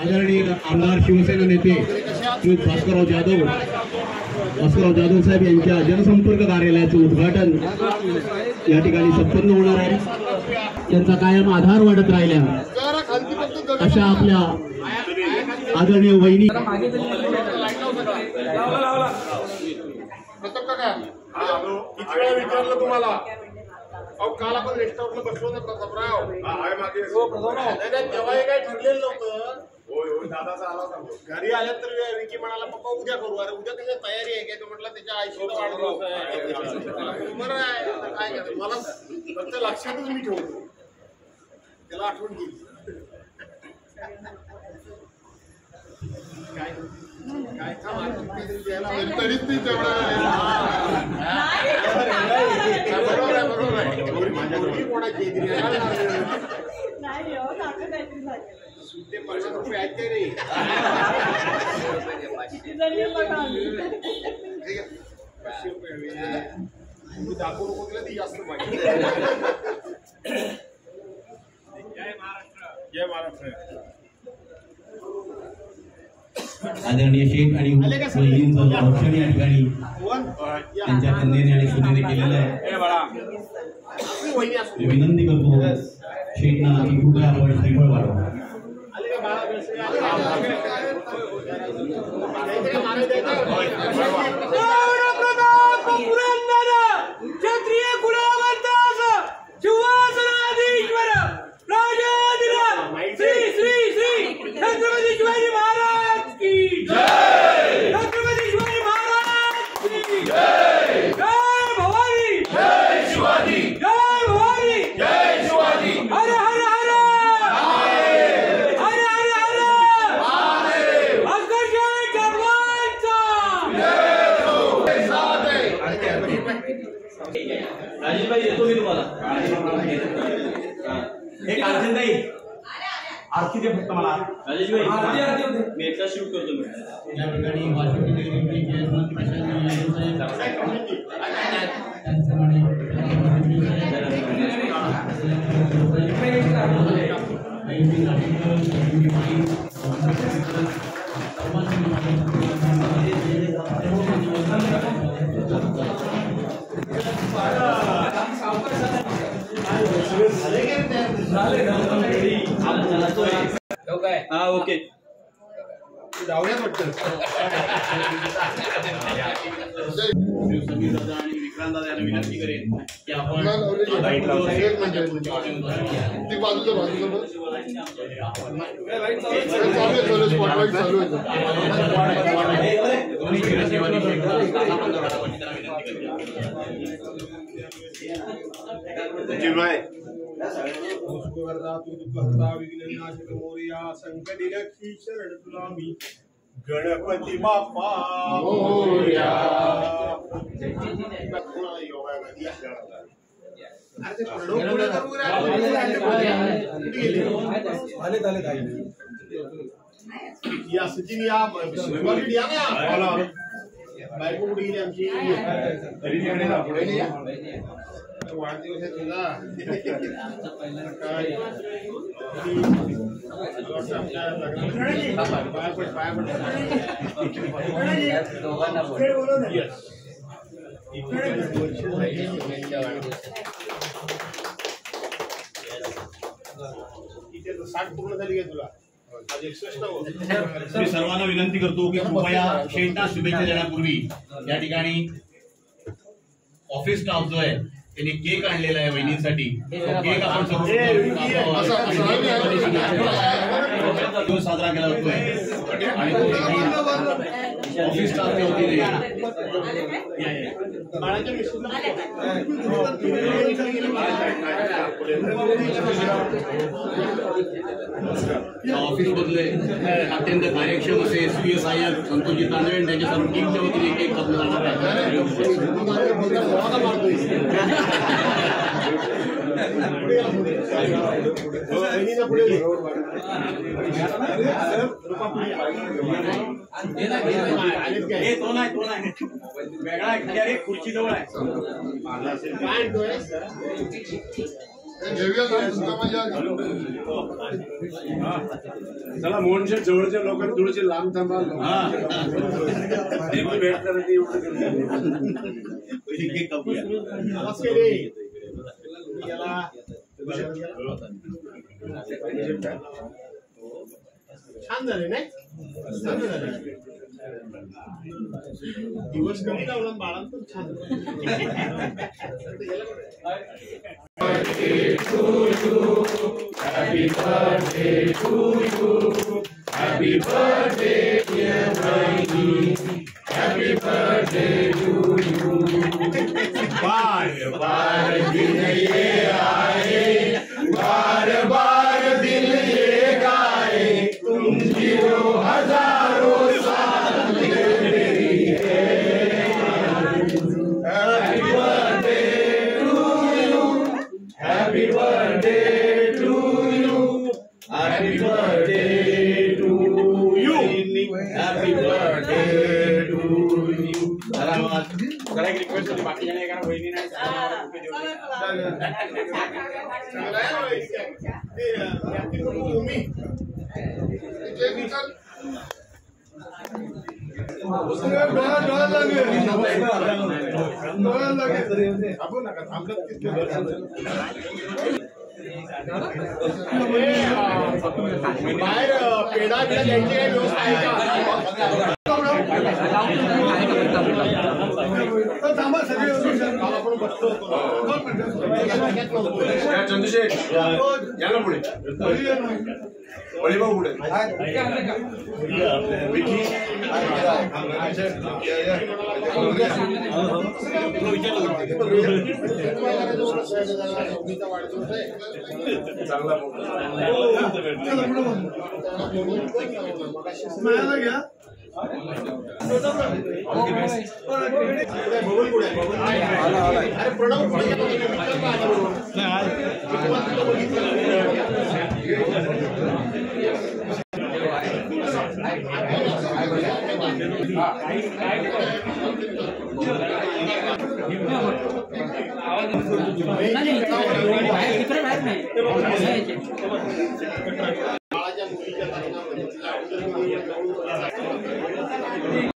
आदरणीय आमदार शिवसेना नेते श्री भास्करराव जाधव साहेब यांच्या जनसंपर्क कार्यालयाचं उद्घाटन या ठिकाणी संपन्न होणार आहे। त्यांचा कायम आधार वाढत राहिल्या अशा आपल्या आदरणीय वहिनी किती वेळा विचारलं तुम्हाला? काल आपण रेस्टॉरंटला बसलो ना प्रतापराव, तेव्हा हे काही ठरलेलं नव्हतं। दादाचा आला सांगतो घरी आल्या तर विकी म्हणाला पप्पा उद्या करू। अरे उद्या त्याची तयारी आहे काय? म्हटलं त्याच्या आयुष्यात वाढलो बरं आहे काय करतो मला फक्त लक्षातच मी ठेवतो, त्याला आठवण केली काय काय तरीच ती जेवढा बरोबर आहे माझ्या कोणाची सुट्टे 500 रुपये आहेत ते रे दाखवू नको तिला ती जास्त पाहिजे। जय महाराष्ट्र, जय महाराष्ट्र। आदरणीय शेख आणि वहिनींचं औषध या ठिकाणी त्यांच्या कन्येने आणि सुनेने केलेलं आहे। विनंती करतो शेखना की कृपया आपण श्रीफळ वाढवा। राजेशभाई येतो मी तुम्हाला एक अर्जंट नाही आरती दे फक्त मला। राजेशभाई मी एकदा शूट करतो मी या ठिकाणी वाशिम हाँ ओके जाऊयात वाटतं समीर दादा आणि विक्रांत दादा यांना विनंती करेन की आपण ती बाजूला संकटी शरण तुला मी गणपती बाप्पा मोरया। या सचिन या बायको कुठे गेली आमची? वाढदिवस आहे तुझा पूर्ण झाली आहे तुला। मी सर्वांना विनंती करतो की कृपया शेठना शुभेच्छा देण्यापूर्वी या ठिकाणी ऑफिस स्टाफ जो आहे त्यांनी केक आणलेला आहे वहिनींसाठी। केक आपण साजरा केला जातोय आणि ऑफिस स्टाफच्या वतीने ऑफिस मधले अत्यंत कार्यक्षम असे एसपी सहाय्यक संतोषजी तांदळे त्यांच्या सर्व टीमच्या वतीने केक कापला जाणार आहे। वेगळा खुर्ची जवळ आहे। चला मोहनच्या जवळच्या लोकांनी थोडेसे लांब थांबा भेट करायची छान झाले नाही दिवस कमी लावला बाळांत पण छान Happy birthday to you. Happy birthday, dear Raini. Happy birthday to you. बार दिन ये आए, बार दिल ये गाए, तुम जियो हजारों साल मेरी है. Happy birthday to you. Happy birthday to you. Happy birthday to you. Happy birthday to you. जरा एक रिक्वेस्ट होती बाकी जण एका बहिणी नाही बाहेर पेढा बिडा द्यायची काही व्यवस्था आहे का आपण बसतो चंद्रशेखर याला पुढे वळीभाऊ पुढे अरे प्रणव नाही